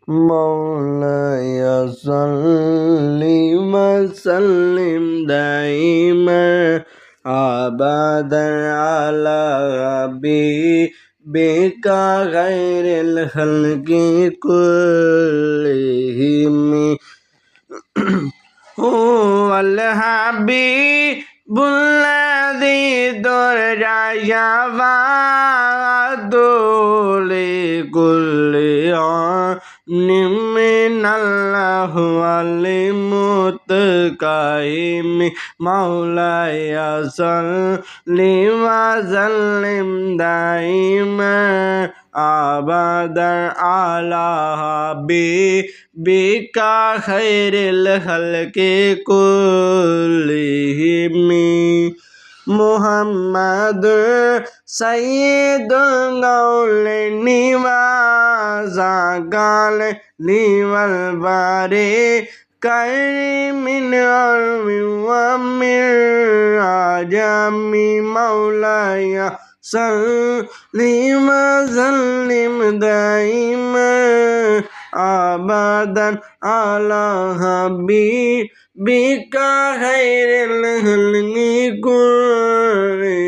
مولاي صل وسلم دائما أبدا على حبيبك غير الخلق كلهم هو الحبيب الذي ترجى شفاعته لكل عون من الله والمتقين مولاي صل وسلم دائما أبدا على حبيبك خير الخلق كلهم محمد سيد القولين والثقلين والفريقين من عرب ومن عجم مولاي صل وسلم دائما أبدا على حبيبك خير الخلق كلهم